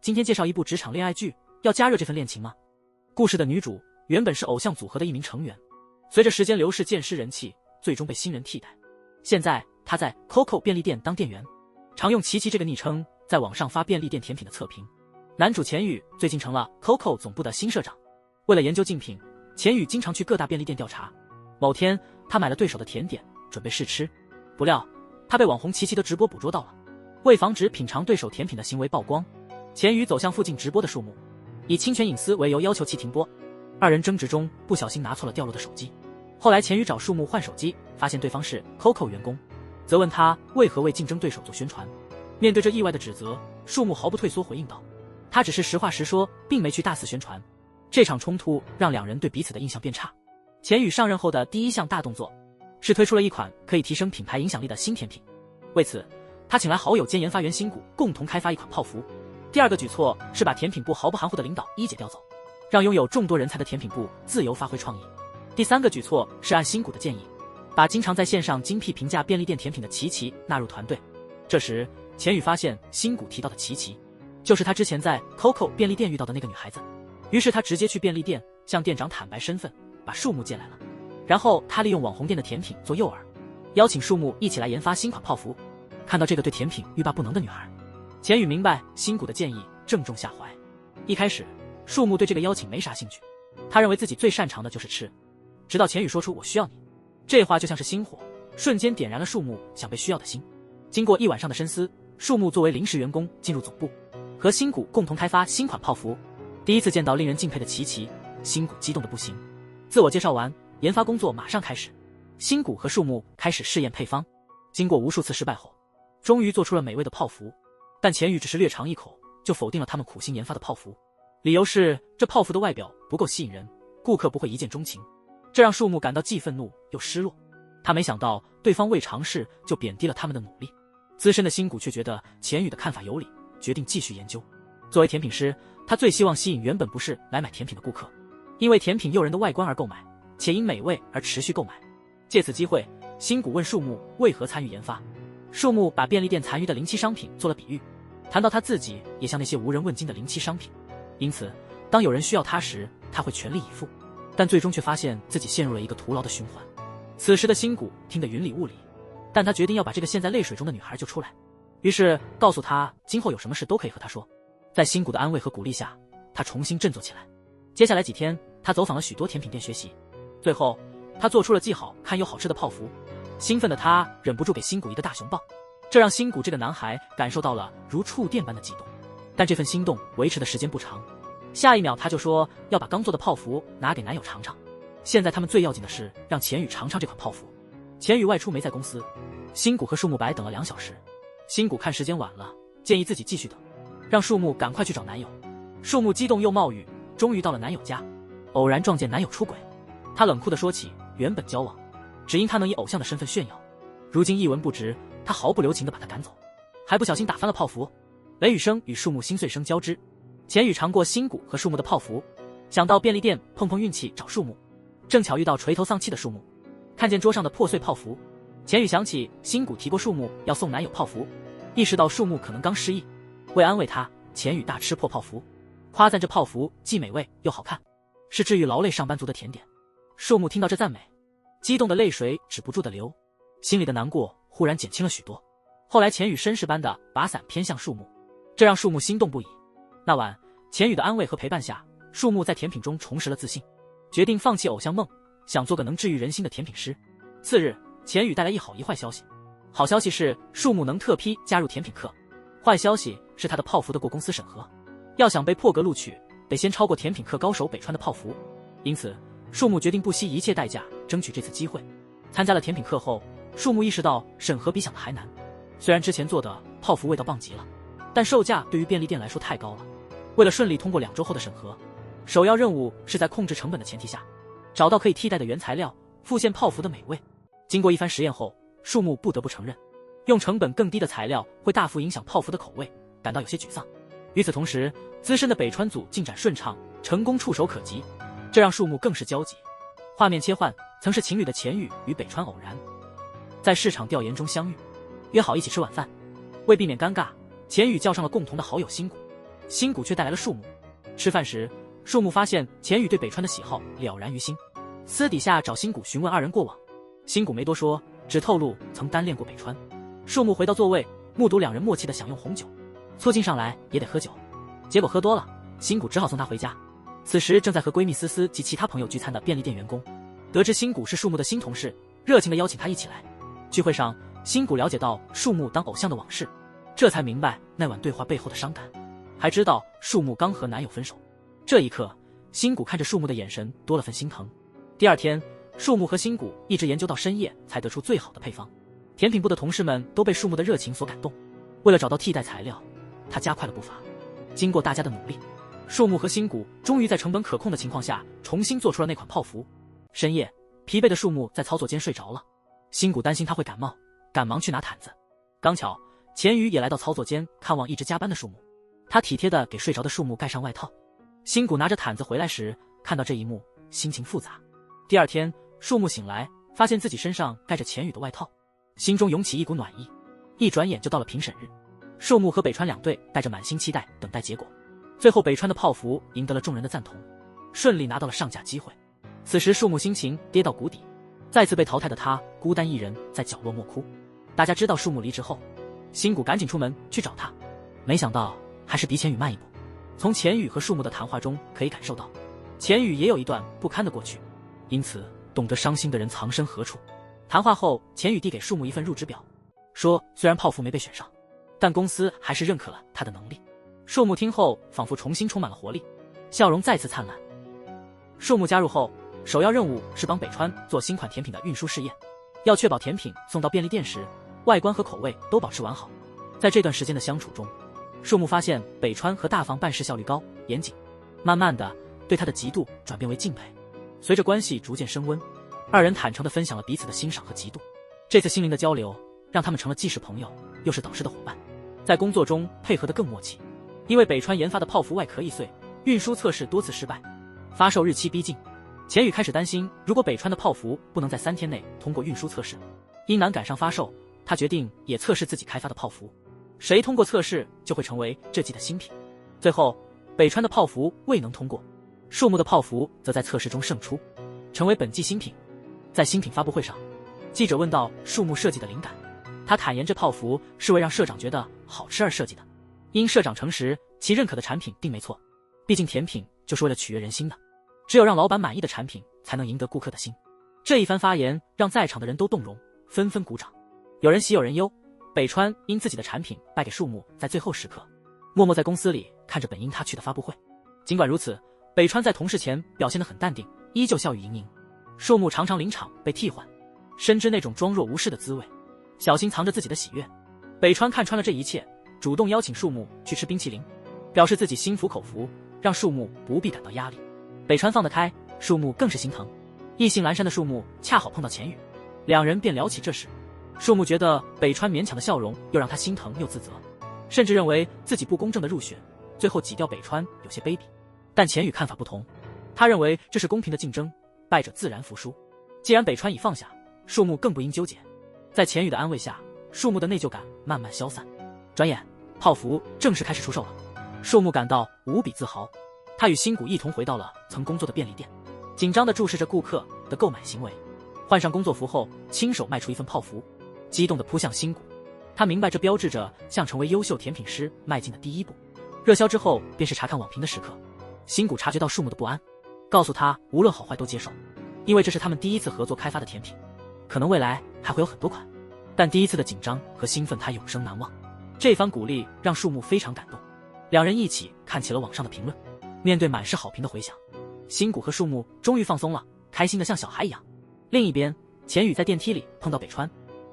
今天介绍一部职场恋爱剧，要加热这份恋情吗？故事的女主原本是偶像组合的一名成员，随着时间流逝渐失人气，最终被新人替代。现在她在 COCO 便利店当店员，常用琪琪这个昵称在网上发便利店甜品的测评。男主钱宇最近成了 COCO 总部的新社长，为了研究竞品，钱宇经常去各大便利店调查。某天，他买了对手的甜点，准备试吃，不料他被网红琪琪的直播捕捉到了。为防止品尝对手甜品的行为曝光，钱宇走向附近直播的树木，以侵权隐私为由要求其停播。二人争执中不小心拿错了掉落的手机。后来钱宇找树木换手机，发现对方是 COCO 员工，责问他为何为竞争对手做宣传。面对这意外的指责，树木毫不退缩回应道，他只是实话实说，并没去大肆宣传。这场冲突让两人对彼此的印象变差。钱宇上任后的第一项大动作是推出了一款可以提升品牌影响力的新甜品，为此他请来好友兼研发员新谷共同开发一款泡芙。第二个举措是把甜品部毫不含糊的领导一姐调走，让拥有众多人才的甜品部自由发挥创意。第三个举措是按新谷的建议，把经常在线上精辟评价便利店甜品的琪琪纳入团队。这时钱宇发现新谷提到的琪琪就是他之前在 COCO 便利店遇到的那个女孩子，于是他直接去便利店向店长坦白身份，把树木借来了。然后他利用网红店的甜品做诱饵，邀请树木一起来研发新款泡芙。看到这个对甜品欲罢不能的女孩，钱宇明白新谷的建议正中下怀。一开始树木对这个邀请没啥兴趣，他认为自己最擅长的就是吃。直到钱宇说出我需要你，这话就像是星火，瞬间点燃了树木想被需要的心。经过一晚上的深思，树木作为临时员工进入总部，和新谷共同开发新款泡芙。第一次见到令人敬佩的琪琪，新谷激动的不行。自我介绍完，研发工作马上开始。新谷和树木开始试验配方，经过无数次失败后，终于做出了美味的泡芙。但钱宇只是略尝一口就否定了他们苦心研发的泡芙，理由是这泡芙的外表不够吸引人，顾客不会一见钟情。这让树木感到既愤怒又失落。他没想到对方未尝试就贬低了他们的努力。资深的新谷却觉得钱宇的看法有理，决定继续研究。作为甜品师，他最希望吸引原本不是来买甜品的顾客，因为甜品诱人的外观而购买，且因美味而持续购买。借此机会，新谷问树木为何参与研发。树木把便利店残余的临期商品做了比喻，谈到他自己也像那些无人问津的临期商品，因此当有人需要他时，他会全力以赴。但最终却发现自己陷入了一个徒劳的循环。此时的新谷听得云里雾里，但他决定要把这个陷在泪水中的女孩救出来，于是告诉她今后有什么事都可以和她说。在新谷的安慰和鼓励下，他重新振作起来。接下来几天，他走访了许多甜品店学习，最后他做出了既好看又好吃的泡芙。兴奋的他忍不住给新谷一个大熊抱，这让新谷这个男孩感受到了如触电般的悸动。但这份心动维持的时间不长，下一秒他就说要把刚做的泡芙拿给男友尝尝。现在他们最要紧的是让钱宇尝尝这款泡芙。钱宇外出没在公司，新谷和树木白等了2小时。新谷看时间晚了，建议自己继续等，让树木赶快去找男友。树木激动又冒雨，终于到了男友家，偶然撞见男友出轨。他冷酷地说起原本交往只因他能以偶像的身份炫耀，如今一文不值，他毫不留情地把他赶走，还不小心打翻了泡芙。雷雨声与树木心碎声交织。钱宇尝过新谷和树木的泡芙，想到便利店碰碰运气找树木，正巧遇到垂头丧气的树木。看见桌上的破碎泡芙，钱宇想起新谷提过树木要送男友泡芙，意识到树木可能刚失忆。为安慰他，钱宇大吃破泡芙，夸赞这泡芙既美味又好看，是治愈劳累上班族的甜点。树木听到这赞美，激动的泪水止不住的流，心里的难过忽然减轻了许多。后来钱宇绅士般的把伞偏向树木，这让树木心动不已。那晚钱宇的安慰和陪伴下，树木在甜品中重拾了自信，决定放弃偶像梦，想做个能治愈人心的甜品师。次日，钱宇带来一好一坏消息。好消息是树木能特批加入甜品课，坏消息是他的泡芙的过公司审核，要想被破格录取，得先超过甜品课高手北川的泡芙。因此树木决定不惜一切代价争取这次机会。参加了甜品课后，树木意识到审核比想的还难。虽然之前做的泡芙味道棒极了，但售价对于便利店来说太高了。为了顺利通过2周后的审核，首要任务是在控制成本的前提下，找到可以替代的原材料，复现泡芙的美味。经过一番实验后，树木不得不承认，用成本更低的材料会大幅影响泡芙的口味，感到有些沮丧。与此同时，资深的北川组进展顺畅，成功触手可及，这让树木更是焦急。画面切换，曾是情侣的钱宇与北川偶然在市场调研中相遇，约好一起吃晚饭。为避免尴尬，钱宇叫上了共同的好友新谷。新谷却带来了树木。吃饭时，树木发现钱宇对北川的喜好了然于心，私底下找新谷询问二人过往。新谷没多说，只透露曾单恋过北川。树木回到座位，目睹两人默契的享用红酒，促进上来也得喝酒，结果喝多了，新谷只好送她回家。此时正在和闺蜜思思及其他朋友聚餐的便利店员工，得知新谷是树木的新同事，热情地邀请他一起来。聚会上，新谷了解到树木当偶像的往事，这才明白那晚对话背后的伤感，还知道树木刚和男友分手。这一刻，新谷看着树木的眼神多了份心疼。第二天，树木和新谷一直研究到深夜，才得出最好的配方。甜品部的同事们都被树木的热情所感动，为了找到替代材料，他加快了步伐。经过大家的努力，树木和新谷终于在成本可控的情况下重新做出了那款泡芙。深夜，疲惫的树木在操作间睡着了，新谷担心他会感冒，赶忙去拿毯子。刚巧钱宇也来到操作间看望一直加班的树木，他体贴地给睡着的树木盖上外套。新谷拿着毯子回来时，看到这一幕，心情复杂。第二天，树木醒来，发现自己身上盖着钱宇的外套，心中涌起一股暖意。一转眼就到了评审日，树木和北川两队带着满心期待等待结果。最后，北川的泡芙赢得了众人的赞同，顺利拿到了上架机会。此时，树木心情跌到谷底，再次被淘汰的他孤单一人在角落默哭。大家知道树木离职后，新谷赶紧出门去找他，没想到还是比钱宇慢一步。从钱宇和树木的谈话中可以感受到，钱宇也有一段不堪的过去，因此懂得伤心的人藏身何处。谈话后，钱宇递给树木一份入职表，说虽然泡芙没被选上，但公司还是认可了他的能力。树木听后仿佛重新充满了活力，笑容再次灿烂。树木加入后，首要任务是帮北川做新款甜品的运输试验，要确保甜品送到便利店时，外观和口味都保持完好。在这段时间的相处中，树木发现北川和大房办事效率高、严谨，慢慢的对他的嫉妒转变为敬佩。随着关系逐渐升温，二人坦诚地分享了彼此的欣赏和嫉妒。这次心灵的交流让他们成了既是朋友又是导师的伙伴，在工作中配合得更默契。因为北川研发的泡芙外壳易碎，运输测试多次失败，发售日期逼近，钱宇开始担心，如果北川的泡芙不能在3天内通过运输测试，因难赶上发售，他决定也测试自己开发的泡芙，谁通过测试就会成为这季的新品。最后，北川的泡芙未能通过，树木的泡芙则在测试中胜出，成为本季新品。在新品发布会上，记者问到树木设计的灵感，他坦言这泡芙是为让社长觉得好吃而设计的。因社长诚实，其认可的产品并没错，毕竟甜品就是为了取悦人心的，只有让老板满意的产品才能赢得顾客的心。这一番发言让在场的人都动容，纷纷鼓掌。有人喜有人忧，北川因自己的产品败给树木，在最后时刻默默在公司里看着本应他去的发布会。尽管如此，北川在同事前表现得很淡定，依旧笑语盈盈。树木常常临场被替换，深知那种装若无事的滋味，小心藏着自己的喜悦。北川看穿了这一切，主动邀请树木去吃冰淇淋，表示自己心服口服，让树木不必感到压力。北川放得开，树木更是心疼。意兴阑珊的树木恰好碰到钱宇，两人便聊起这事。树木觉得北川勉强的笑容又让他心疼又自责，甚至认为自己不公正的入选，最后挤掉北川有些卑鄙。但钱宇看法不同，他认为这是公平的竞争，败者自然服输。既然北川已放下，树木更不应纠结。在钱宇的安慰下，树木的内疚感慢慢消散。转眼，泡芙正式开始出售了，树木感到无比自豪。他与新谷一同回到了曾工作的便利店，紧张地注视着顾客的购买行为。换上工作服后，亲手卖出一份泡芙，激动地扑向新谷。他明白这标志着向成为优秀甜品师迈进的第一步。热销之后，便是查看网评的时刻。新谷察觉到树木的不安，告诉他无论好坏都接受，因为这是他们第一次合作开发的甜品，可能未来还会有很多款，但第一次的紧张和兴奋他永生难忘。这番鼓励让树木非常感动，两人一起看起了网上的评论。面对满是好评的回响，新谷和树木终于放松了，开心的像小孩一样。另一边，钱宇在电梯里碰到北川，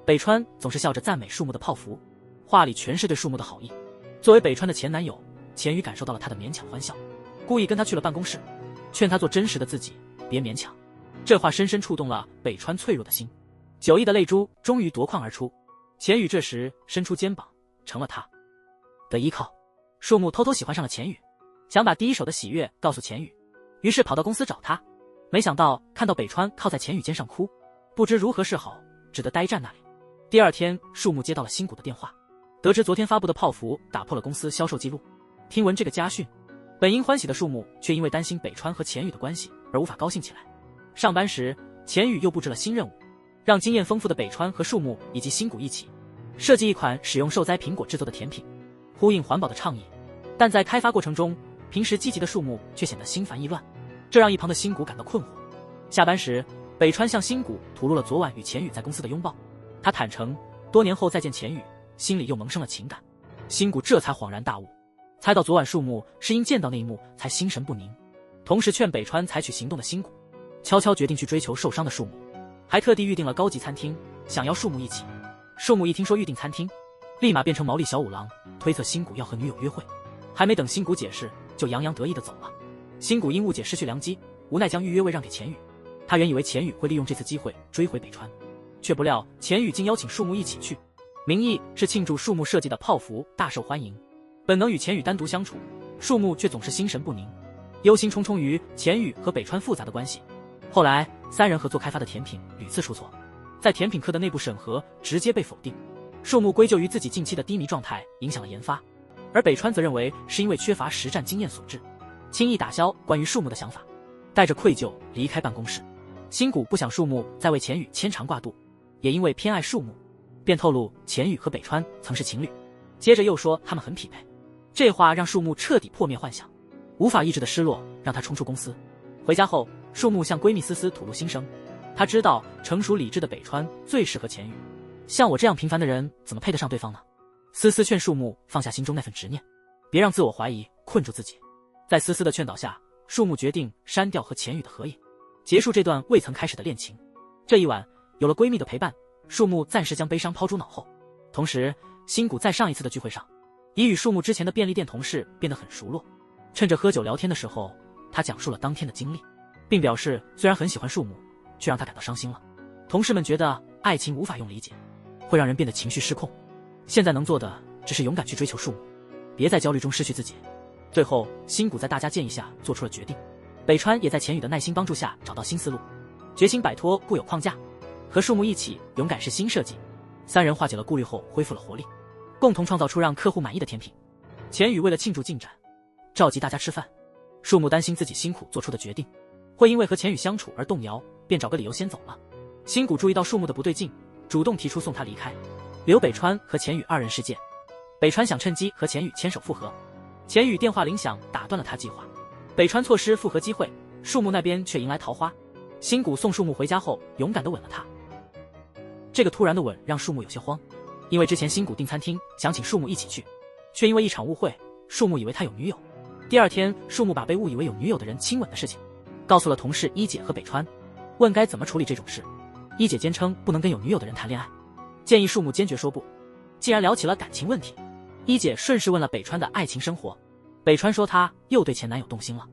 北川总是笑着赞美树木的泡芙，话里全是对树木的好意。作为北川的前男友，钱宇感受到了他的勉强欢笑，故意跟他去了办公室，劝他做真实的自己，别勉强。这话深深触动了北川脆弱的心，9亿的泪珠终于夺眶而出。钱宇这时伸出肩膀，成了他的依靠。树木偷偷喜欢上了钱宇，想把第一手的喜悦告诉钱宇，于是跑到公司找他。没想到看到北川靠在钱宇肩上哭，不知如何是好，只得呆站那里。第二天，树木接到了新谷的电话，得知昨天发布的泡芙打破了公司销售记录，听闻这个家训，本应欢喜的树木却因为担心北川和钱宇的关系而无法高兴起来。上班时，钱宇又布置了新任务，让经验丰富的北川和树木以及新谷一起设计一款使用受栽苹果制作的甜品，呼应环保的倡议。但在开发过程中，平时积极的树木却显得心烦意乱，这让一旁的新谷感到困惑。下班时，北川向新谷吐露了昨晚与钱宇在公司的拥抱。他坦诚，多年后再见钱宇，心里又萌生了情感。新谷这才恍然大悟，猜到昨晚树木是因见到那一幕才心神不宁。同时劝北川采取行动的新谷，悄悄决定去追求受伤的树木，还特地预定了高级餐厅，想邀树木一起。树木一听说预定餐厅，立马变成毛利小五郎，推测新谷要和女友约会。还没等新谷解释，就洋洋得意地走了。新谷因误解失去良机，无奈将预约位让给钱宇。他原以为钱宇会利用这次机会追回北川，却不料钱宇竟邀请树木一起去，名义是庆祝树木设计的泡芙大受欢迎。本能与钱宇单独相处，树木却总是心神不宁，忧心忡忡于钱宇和北川复杂的关系。后来三人合作开发的甜品屡次出错，在甜品科的内部审核直接被否定。树木归咎于自己近期的低迷状态影响了研发，而北川则认为是因为缺乏实战经验所致，轻易打消关于树木的想法，带着愧疚离开办公室。新谷不想树木再为钱宇牵肠挂肚，也因为偏爱树木，便透露钱宇和北川曾是情侣，接着又说他们很匹配。这话让树木彻底破灭幻想，无法抑制的失落让他冲出公司。回家后，树木向闺蜜思思吐露心声，她知道成熟理智的北川最适合钱宇，像我这样平凡的人怎么配得上对方呢？思思劝树木放下心中那份执念，别让自我怀疑困住自己。在思思的劝导下，树木决定删掉和钱宇的合影，结束这段未曾开始的恋情。这一晚，有了闺蜜的陪伴，树木暂时将悲伤抛诸脑后。同时，新谷在上一次的聚会上，已与树木之前的便利店同事变得很熟络。趁着喝酒聊天的时候，他讲述了当天的经历，并表示虽然很喜欢树木，却让他感到伤心了。同事们觉得爱情无法用理解，会让人变得情绪失控。现在能做的只是勇敢去追求树木，别在焦虑中失去自己。最后，新谷在大家建议下做出了决定，北川也在钱宇的耐心帮助下找到新思路，决心摆脱固有框架，和树木一起勇敢试新设计。三人化解了顾虑后恢复了活力，共同创造出让客户满意的甜品。钱宇为了庆祝进展，召集大家吃饭。树木担心自己辛苦做出的决定会因为和钱宇相处而动摇，便找个理由先走了。新谷注意到树木的不对劲，主动提出送他离开，留北川和钱宇二人世界。北川想趁机和钱宇牵手复合，钱宇电话铃响打断了他计划。北川错失复合机会，树木那边却迎来桃花。新谷送树木回家后，勇敢地吻了他。这个突然的吻让树木有些慌，因为之前新谷订餐厅想请树木一起去，却因为一场误会，树木以为他有女友。第二天，树木把被误以为有女友的人亲吻的事情告诉了同事一姐和北川，问该怎么处理这种事。一姐坚称不能跟有女友的人谈恋爱，建议树木坚决说不。既然聊起了感情问题，一姐顺势问了北川的爱情生活。北川说他又对前男友动心了，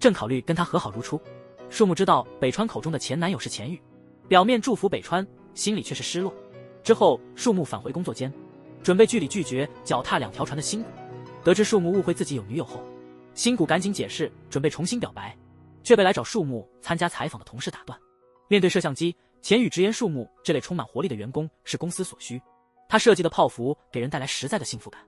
正考虑跟他和好如初。树木知道北川口中的前男友是钱宇，表面祝福北川，心里却是失落。之后，树木返回工作间，准备据理拒绝脚踏两条船的新谷。得知树木误会自己有女友后，新谷赶紧解释，准备重新表白，却被来找树木参加采访的同事打断。面对摄像机，钱宇直言树木这类充满活力的员工是公司所需，他设计的泡芙给人带来实在的幸福感。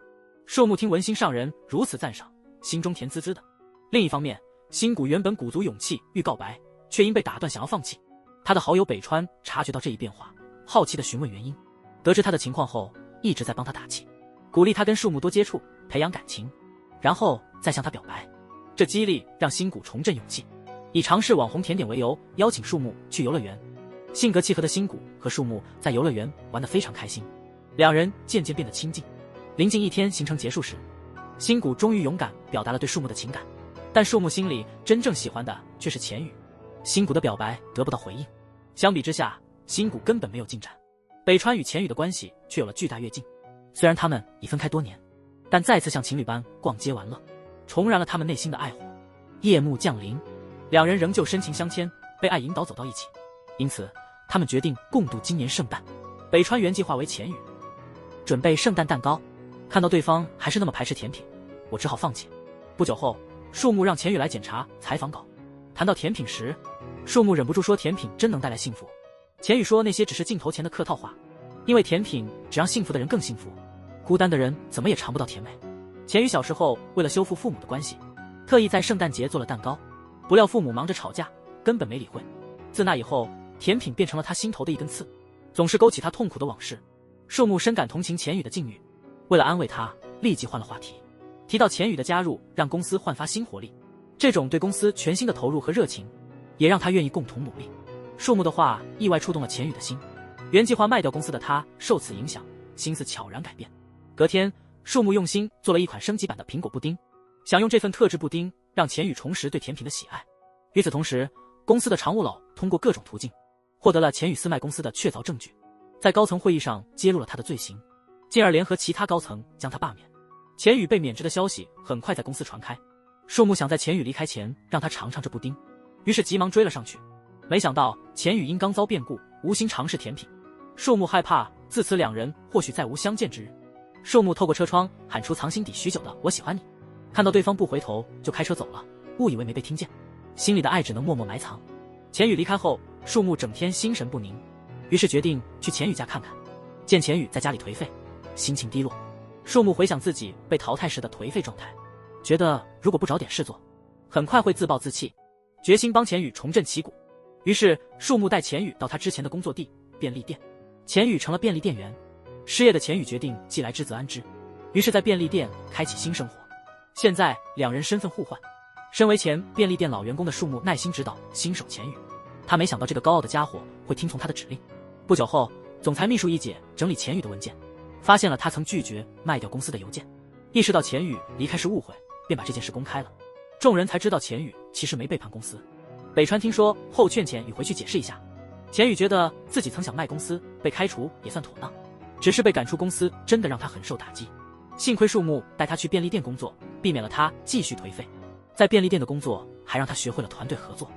树木听闻心上人如此赞赏，心中甜滋滋的。另一方面，新谷原本鼓足勇气欲告白，却因被打断想要放弃。他的好友北川察觉到这一变化，好奇地询问原因。得知他的情况后，一直在帮他打气，鼓励他跟树木多接触，培养感情，然后再向他表白。这激励让新谷重振勇气，以尝试网红甜点为由，邀请树木去游乐园。性格契合的新谷和树木在游乐园玩得非常开心，两人渐渐变得亲近。临近一天行程结束时，新谷终于勇敢表达了对树木的情感，但树木心里真正喜欢的却是钱宇。新谷的表白得不到回应，相比之下，新谷根本没有进展。北川与钱宇的关系却有了巨大跃进，虽然他们已分开多年，但再次像情侣般逛街玩乐，重燃了他们内心的爱火。夜幕降临，两人仍旧深情相牵，被爱引导走到一起，因此他们决定共度今年圣诞。北川原计划为钱宇准备圣诞蛋糕，看到对方还是那么排斥甜品，我只好放弃。不久后，树木让钱宇来检查采访稿，谈到甜品时，树木忍不住说甜品真能带来幸福。钱宇说那些只是镜头前的客套话，因为甜品只让幸福的人更幸福，孤单的人怎么也尝不到甜美。钱宇小时候为了修复父母的关系，特意在圣诞节做了蛋糕，不料父母忙着吵架，根本没理会。自那以后，甜品变成了他心头的一根刺，总是勾起他痛苦的往事。树木深感同情钱宇的境遇，为了安慰他，立即换了话题，提到钱宇的加入让公司焕发新活力，这种对公司全新的投入和热情，也让他愿意共同努力。树木的话意外触动了钱宇的心，原计划卖掉公司的他受此影响，心思悄然改变。隔天，树木用心做了一款升级版的苹果布丁，想用这份特制布丁让钱宇重拾对甜品的喜爱。与此同时，公司的常务老通过各种途径获得了钱宇私卖公司的确凿证据，在高层会议上揭露了他的罪行，进而联合其他高层将他罢免。钱宇被免职的消息很快在公司传开，树木想在钱宇离开前让他尝尝这布丁，于是急忙追了上去。没想到钱宇因刚遭变故，无心尝试甜品，树木害怕自此两人或许再无相见之日。树木透过车窗喊出藏心底许久的"我喜欢你"，看到对方不回头就开车走了，误以为没被听见，心里的爱只能默默埋藏。钱宇离开后，树木整天心神不宁，于是决定去钱宇家看看。见钱宇在家里颓废，心情低落，树木回想自己被淘汰时的颓废状态，觉得如果不找点事做，很快会自暴自弃，决心帮钱宇重振旗鼓。于是树木带钱宇到他之前的工作地便利店，钱宇成了便利店员。失业的钱宇决定既来之则安之，于是在便利店开启新生活。现在两人身份互换，身为前便利店老员工的树木耐心指导新手钱宇，他没想到这个高傲的家伙会听从他的指令。不久后，总裁秘书一姐整理钱宇的文件，发现了他曾拒绝卖掉公司的邮件，意识到钱宇离开是误会，便把这件事公开了。众人才知道钱宇其实没背叛公司。北川听说后劝钱宇回去解释一下，钱宇觉得自己曾想卖公司，被开除也算妥当，只是被赶出公司真的让他很受打击。幸亏树木带他去便利店工作，避免了他继续颓废。在便利店的工作还让他学会了团队合作。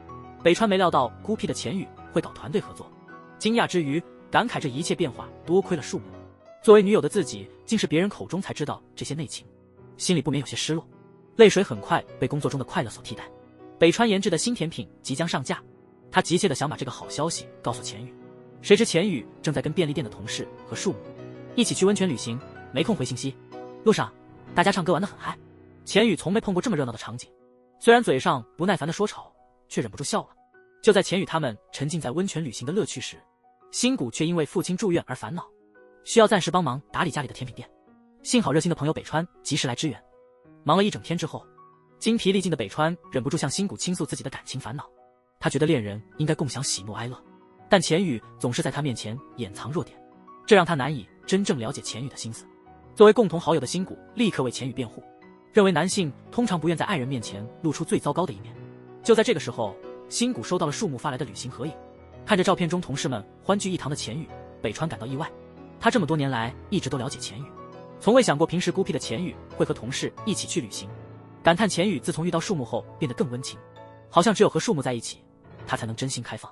北川没料到孤僻的钱宇会搞团队合作，惊讶之余感慨这一切变化多亏了树木。作为女友的自己竟是别人口中才知道这些内情，心里不免有些失落，泪水很快被工作中的快乐所替代。北川研制的新甜品即将上架，他急切地想把这个好消息告诉钱宇，谁知钱宇正在跟便利店的同事和树木一起去温泉旅行，没空回信息。路上大家唱歌玩得很嗨，钱宇从没碰过这么热闹的场景，虽然嘴上不耐烦地说吵，却忍不住笑了。就在钱宇他们沉浸在温泉旅行的乐趣时，新谷却因为父亲住院而烦恼，需要暂时帮忙打理家里的甜品店。幸好热心的朋友北川及时来支援。忙了一整天之后，精疲力尽的北川忍不住向新谷倾诉自己的感情烦恼。他觉得恋人应该共享喜怒哀乐，但钱宇总是在他面前掩藏弱点，这让他难以真正了解钱宇的心思。作为共同好友的新谷立刻为钱宇辩护，认为男性通常不愿在爱人面前露出最糟糕的一面。就在这个时候，新谷收到了树木发来的旅行合影，看着照片中同事们欢聚一堂的钱宇，北川感到意外。他这么多年来一直都了解钱宇，从未想过平时孤僻的钱宇会和同事一起去旅行，感叹钱宇自从遇到树木后变得更温情，好像只有和树木在一起，他才能真心开放。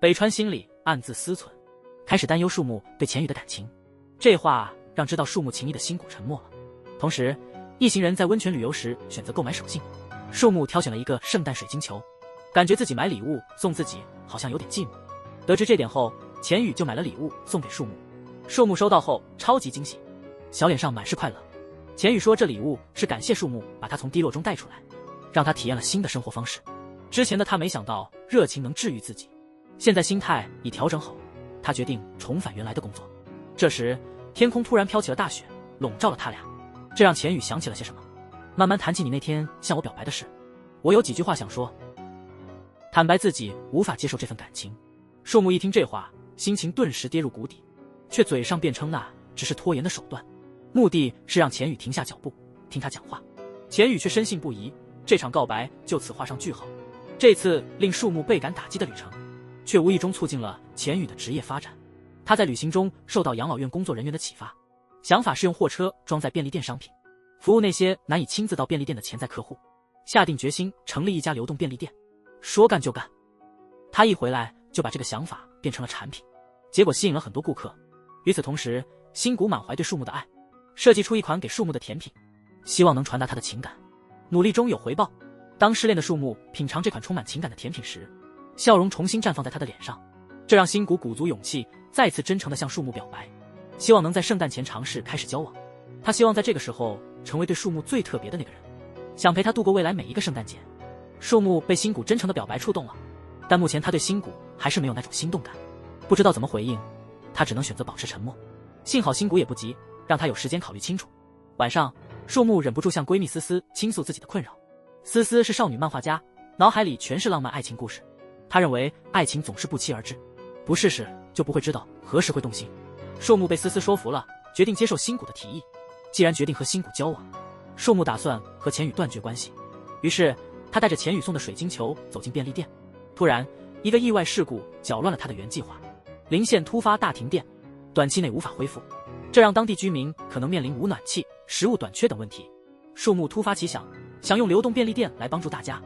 北川心里暗自思忖，开始担忧树木对钱宇的感情。这话让知道树木情谊的新谷沉默了。同时，一行人在温泉旅游时选择购买手信，树木挑选了一个圣诞水晶球，感觉自己买礼物送自己好像有点寂寞。得知这点后，钱宇就买了礼物送给树木。树木收到后超级惊喜，小脸上满是快乐。钱宇说这礼物是感谢树木把他从低落中带出来，让他体验了新的生活方式。之前的他没想到热情能治愈自己，现在心态已调整好，他决定重返原来的工作。这时天空突然飘起了大雪，笼罩了他俩，这让钱宇想起了些什么，慢慢谈起你那天向我表白的事，我有几句话想说。坦白自己无法接受这份感情。树木一听这话，心情顿时跌入谷底，却嘴上辩称那只是拖延的手段，目的是让钱宇停下脚步听他讲话。钱宇却深信不疑，这场告白就此画上句号。这次令树木倍感打击的旅程，却无意中促进了钱宇的职业发展。他在旅行中受到养老院工作人员的启发，想法是用货车装载便利店商品，服务那些难以亲自到便利店的潜在客户。下定决心成立一家流动便利店，说干就干。他一回来就把这个想法变成了产品，结果吸引了很多顾客。与此同时，新谷满怀对树木的爱，设计出一款给树木的甜品，希望能传达他的情感。努力中有回报，当失恋的树木品尝这款充满情感的甜品时，笑容重新绽放在他的脸上，这让新谷鼓足勇气再次真诚地向树木表白，希望能在圣诞前尝试开始交往。他希望在这个时候成为对树木最特别的那个人，想陪他度过未来每一个圣诞节。树木被新谷真诚的表白触动了，但目前他对新谷还是没有那种心动感，不知道怎么回应，他只能选择保持沉默。幸好新谷也不急，让他有时间考虑清楚。晚上，树木忍不住向闺蜜思思倾诉自己的困扰。思思是少女漫画家，脑海里全是浪漫爱情故事，她认为爱情总是不期而至，不试试就不会知道何时会动心。树木被思思说服了，决定接受新谷的提议。既然决定和新谷交往，树木打算和钱宇断绝关系。于是他带着钱宇送的水晶球走进便利店。突然，一个意外事故搅乱了他的原计划，邻县突发大停电，短期内无法恢复，这让当地居民可能面临无暖气、食物短缺等问题。树木突发奇想，想用流动便利店来帮助大家。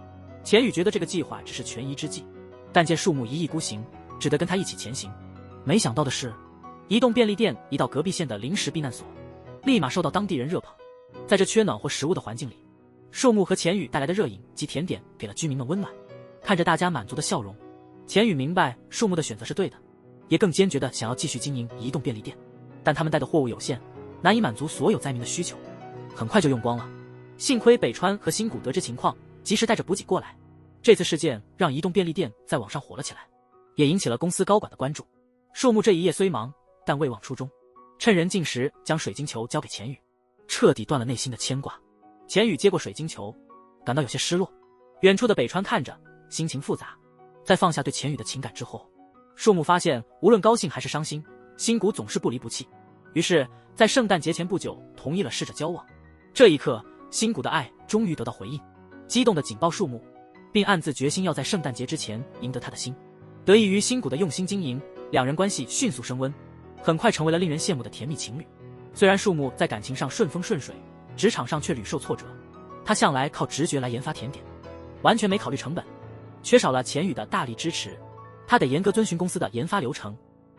钱宇觉得这个计划只是权宜之计，但见树木一意孤行，只得跟他一起前行。没想到的是，移动便利店移到隔壁县的临时避难所，立马受到当地人热捧。在这缺暖或食物的环境里，树木和钱宇带来的热饮及甜点给了居民们温暖。看着大家满足的笑容，钱宇明白树木的选择是对的，也更坚决地想要继续经营移动便利店。但他们带的货物有限，难以满足所有灾民的需求，很快就用光了。幸亏北川和新谷得知情况，及时带着补给过来。这次事件让移动便利店在网上火了起来，也引起了公司高管的关注。树木这一夜虽忙，但未忘初衷，趁人静时将水晶球交给钱宇，彻底断了内心的牵挂。钱宇接过水晶球，感到有些失落。远处的北川看着，心情复杂。在放下对钱宇的情感之后，树木发现无论高兴还是伤心，新谷总是不离不弃。于是在圣诞节前不久同意了试着交往。这一刻，新谷的爱终于得到回应，激动地紧抱树木，并暗自决心要在圣诞节之前赢得他的心。得益于新谷的用心经营，两人关系迅速升温，很快成为了令人羡慕的甜蜜情侣。虽然树木在感情上顺风顺水，职场上却屡受挫折。他向来靠直觉来研发甜点，完全没考虑成本，缺少了钱宇的大力支持。他得严格遵循公司的研发流程，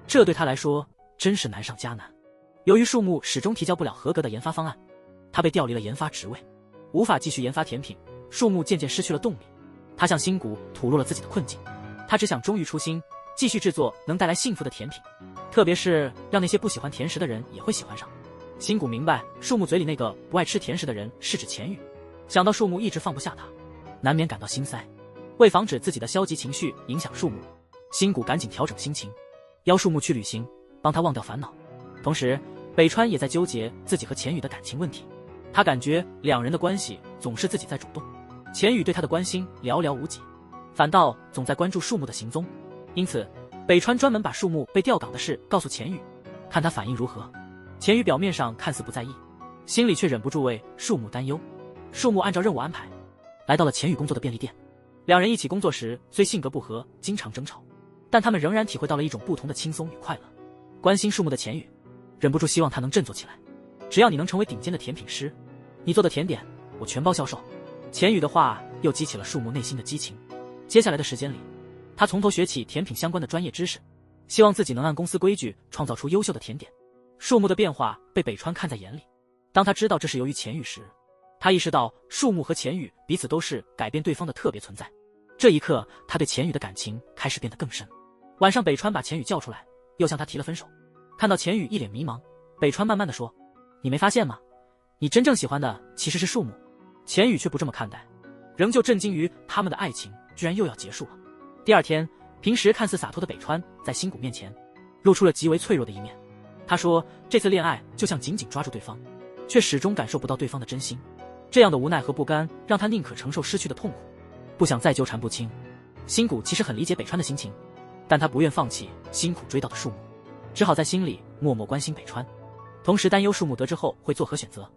这对他来说真是难上加难。由于树木始终提交不了合格的研发方案，他被调离了研发职位，无法继续研发甜品。树木渐渐失去了动力，他向新谷吐露了自己的困境。他只想忠于初心，继续制作能带来幸福的甜品，特别是让那些不喜欢甜食的人也会喜欢上。新谷明白树木嘴里那个不爱吃甜食的人是指钱宇，想到树木一直放不下他，难免感到心塞。为防止自己的消极情绪影响树木，新谷赶紧调整心情，邀树木去旅行，帮他忘掉烦恼。同时北川也在纠结自己和钱宇的感情问题，他感觉两人的关系总是自己在主动，钱宇对他的关心寥寥无几，反倒总在关注树木的行踪。因此北川专门把树木被调岗的事告诉钱宇，看他反应如何。钱宇表面上看似不在意，心里却忍不住为树木担忧。树木按照任务安排来到了钱宇工作的便利店，两人一起工作时虽性格不合，经常争吵，但他们仍然体会到了一种不同的轻松与快乐。关心树木的钱宇忍不住希望他能振作起来，只要你能成为顶尖的甜品师，你做的甜点我全包销售。钱宇的话又激起了树木内心的激情。接下来的时间里，他从头学起甜品相关的专业知识，希望自己能按公司规矩创造出优秀的甜点。树木的变化被北川看在眼里，当他知道这是由于钱宇时，他意识到树木和钱宇彼此都是改变对方的特别存在。这一刻，他对钱宇的感情开始变得更深。晚上北川把钱宇叫出来，又向他提了分手。看到钱宇一脸迷茫，北川慢慢地说，你没发现吗？你真正喜欢的其实是树木。钱宇却不这么看待，仍旧震惊于他们的爱情居然又要结束了。第二天，平时看似洒脱的北川在新谷面前露出了极为脆弱的一面。他说这次恋爱就像紧紧抓住对方，却始终感受不到对方的真心。这样的无奈和不甘让他宁可承受失去的痛苦，不想再纠缠不清。新谷其实很理解北川的心情，但他不愿放弃辛苦追到的树木，只好在心里默默关心北川，同时担忧树木得知后会作何选择。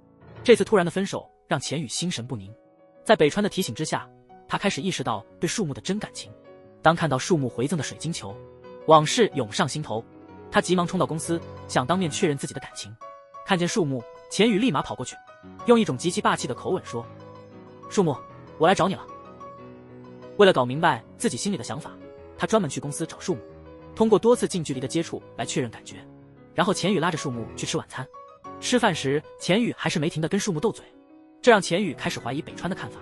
这次突然的分手让钱宇心神不宁，在北川的提醒之下，他开始意识到对树木的真感情。当看到树木回赠的水晶球，往事涌上心头，他急忙冲到公司，想当面确认自己的感情。看见树木，钱宇立马跑过去，用一种极其霸气的口吻说，树木，我来找你了。为了搞明白自己心里的想法，他专门去公司找树木，通过多次近距离的接触来确认感觉。然后钱宇拉着树木去吃晚餐。吃饭时，钱宇还是没停地跟树木斗嘴，这让钱宇开始怀疑北川的看法。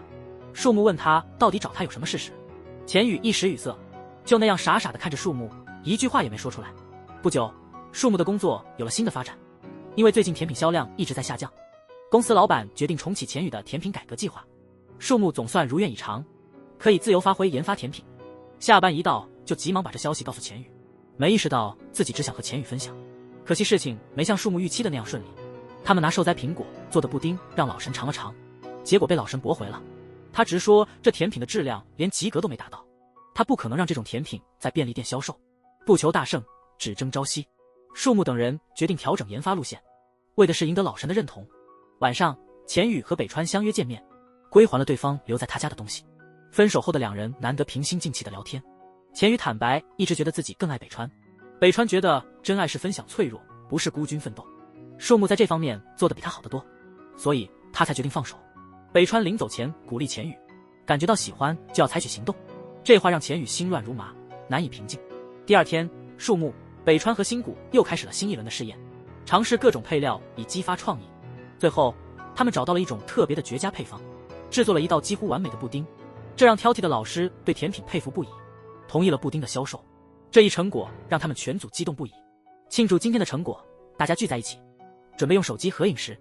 树木问他到底找他有什么事时，钱宇一时语塞，就那样傻傻地看着树木，一句话也没说出来。不久，树木的工作有了新的发展，因为最近甜品销量一直在下降，公司老板决定重启钱宇的甜品改革计划，树木总算如愿以偿，可以自由发挥研发甜品。下班一到，就急忙把这消息告诉钱宇，没意识到自己只想和钱宇分享。可惜事情没像树木预期的那样顺利，他们拿受灾苹果做的布丁让老神尝了尝，结果被老神驳回了。他直说这甜品的质量连及格都没达到，他不可能让这种甜品在便利店销售。不求大胜，只争朝夕。树木等人决定调整研发路线，为的是赢得老神的认同。晚上，钱宇和北川相约见面，归还了对方留在他家的东西。分手后的两人难得平心静气的聊天。钱宇坦白一直觉得自己更爱北川，北川觉得真爱是分享脆弱，不是孤军奋斗。树木在这方面做得比他好得多，所以他才决定放手。北川临走前鼓励钱宇，感觉到喜欢就要采取行动。这话让钱宇心乱如麻，难以平静。第二天，树木、北川和新谷又开始了新一轮的试验，尝试各种配料以激发创意。最后，他们找到了一种特别的绝佳配方，制作了一道几乎完美的布丁，这让挑剔的老师对甜品佩服不已，同意了布丁的销售。这一成果让他们全组激动不已。庆祝今天的成果，大家聚在一起，准备用手机合影时，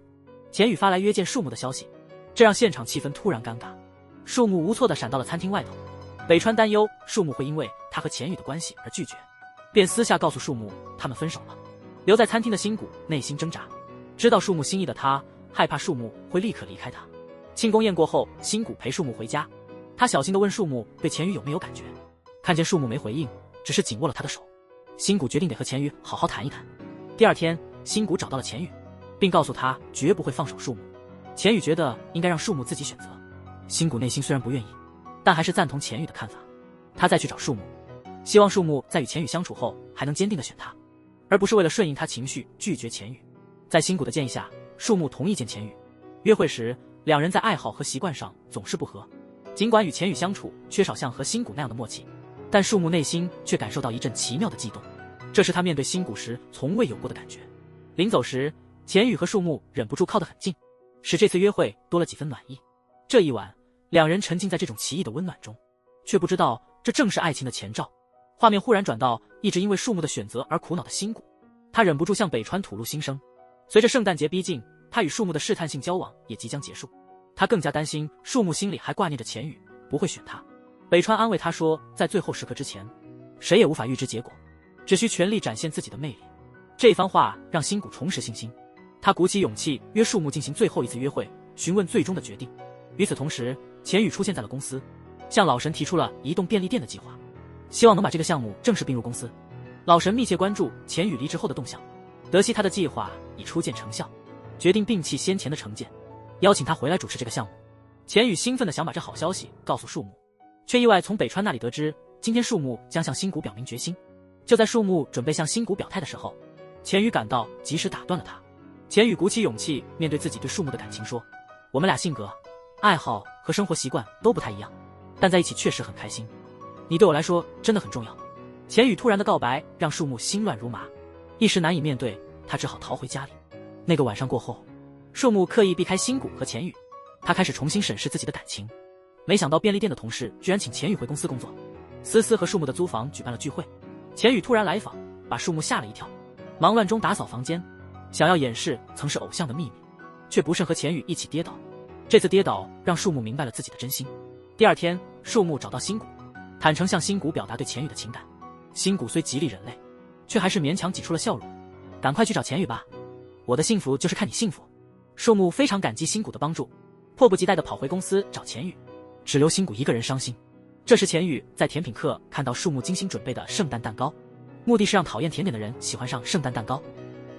钱宇发来约见树木的消息，这让现场气氛突然尴尬。树木无措地闪到了餐厅外头，北川担忧树木会因为他和钱宇的关系而拒绝，便私下告诉树木他们分手了。留在餐厅的新谷内心挣扎，知道树木心意的他害怕树木会立刻离开他。庆功宴过后，新谷陪树木回家，他小心地问树木对钱宇有没有感觉，看见树木没回应，只是紧握了他的手。新谷决定得和钱宇好好谈一谈。第二天，新谷找到了钱宇，并告诉他绝不会放手树木。钱宇觉得应该让树木自己选择。新谷内心虽然不愿意，但还是赞同钱宇的看法。他再去找树木，希望树木在与钱宇相处后还能坚定地选他，而不是为了顺应他情绪拒绝钱宇。在新谷的建议下，树木同意见钱宇。约会时，两人在爱好和习惯上总是不合。尽管与钱宇相处缺少像和新谷那样的默契，但树木内心却感受到一阵奇妙的悸动，这是他面对新谷时从未有过的感觉。临走时，钱宇和树木忍不住靠得很近，使这次约会多了几分暖意。这一晚，两人沉浸在这种奇异的温暖中，却不知道这正是爱情的前兆。画面忽然转到一直因为树木的选择而苦恼的新谷，他忍不住向北川吐露心声。随着圣诞节逼近，他与树木的试探性交往也即将结束，他更加担心树木心里还挂念着钱宇，不会选他。北川安慰他说，在最后时刻之前，谁也无法预知结果，只需全力展现自己的魅力。这番话让新谷重拾信心，他鼓起勇气约树木进行最后一次约会，询问最终的决定。与此同时，钱宇出现在了公司，向老神提出了移动便利店的计划，希望能把这个项目正式并入公司。老神密切关注钱宇离职后的动向，得悉他的计划已初见成效，决定摒弃先前的成见，邀请他回来主持这个项目。钱宇兴奋地想把这好消息告诉树木，却意外从北川那里得知，今天树木将向新谷表明决心。就在树木准备向新谷表态的时候，钱宇赶到，及时打断了他。钱宇鼓起勇气面对自己对树木的感情说，我们俩性格、爱好和生活习惯都不太一样，但在一起确实很开心，你对我来说真的很重要。钱宇突然的告白让树木心乱如麻，一时难以面对，他只好逃回家里。那个晚上过后，树木刻意避开新谷和钱宇，他开始重新审视自己的感情。没想到便利店的同事居然请钱宇回公司工作。思思和树木的租房举办了聚会，钱宇突然来访，把树木吓了一跳，忙乱中打扫房间，想要掩饰曾是偶像的秘密，却不慎和钱宇一起跌倒。这次跌倒让树木明白了自己的真心。第二天，树木找到新谷，坦诚向新谷表达对钱宇的情感。新谷虽极力忍泪，却还是勉强挤出了笑容。赶快去找钱宇吧，我的幸福就是看你幸福。树木非常感激新谷的帮助，迫不及待地跑回公司找钱宇，只留新谷一个人伤心。这时钱宇在甜品课看到树木精心准备的圣诞蛋糕，目的是让讨厌甜点的人喜欢上圣诞蛋糕。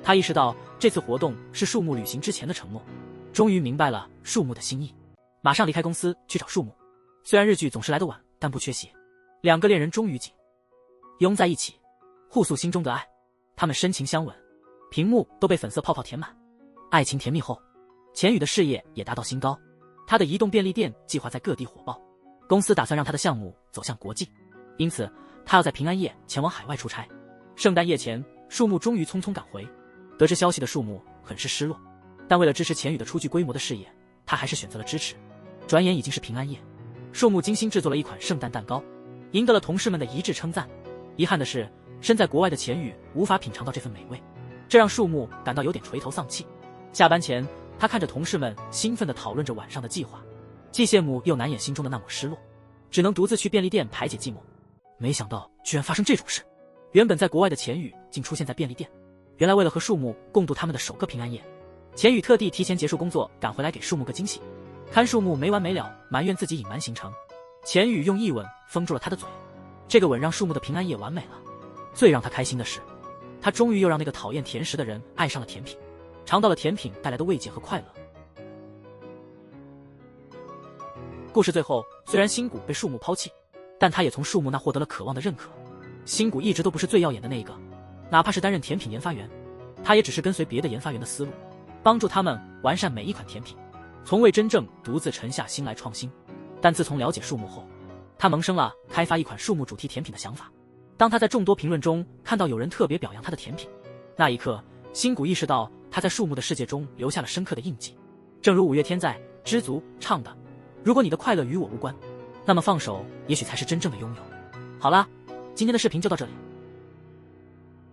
他意识到这次活动是树木旅行之前的承诺，终于明白了树木的心意，马上离开公司去找树木。虽然日剧总是来得晚，但不缺席。两个恋人终于拥在一起，互诉心中的爱。他们深情相吻，屏幕都被粉色泡泡填满。爱情甜蜜后，钱宇的事业也达到新高，他的移动便利店计划在各地火爆，公司打算让他的项目走向国际，因此他要在平安夜前往海外出差。圣诞夜前，树木终于匆匆赶回，得知消息的树木很是失落，但为了支持钱宇的初具规模的事业，他还是选择了支持。转眼已经是平安夜，树木精心制作了一款圣诞蛋糕，赢得了同事们的一致称赞。遗憾的是，身在国外的钱宇无法品尝到这份美味，这让树木感到有点垂头丧气。下班前，他看着同事们兴奋地讨论着晚上的计划，既羡慕又难掩心中的那抹失落，只能独自去便利店排解寂寞。没想到居然发生这种事，原本在国外的钱宇竟出现在便利店，原来为了和树木共度他们的首个平安夜，钱宇特地提前结束工作赶回来给树木个惊喜。看树木没完没了埋怨自己隐瞒行程，钱宇用一吻封住了他的嘴，这个吻让树木的平安夜完美了。最让他开心的是，他终于又让那个讨厌甜食的人爱上了甜品，尝到了甜品带来的慰藉和快乐。故事最后，虽然新谷被树木抛弃，但他也从树木那获得了渴望的认可。新谷一直都不是最耀眼的那一个，哪怕是担任甜品研发员，他也只是跟随别的研发员的思路，帮助他们完善每一款甜品，从未真正独自沉下心来创新。但自从了解树木后，他萌生了开发一款树木主题甜品的想法。当他在众多评论中看到有人特别表扬他的甜品，那一刻，新谷意识到他在树木的世界中留下了深刻的印记。正如五月天在《知足》唱的，如果你的快乐与我无关，那么放手也许才是真正的拥有。好啦，今天的视频就到这里。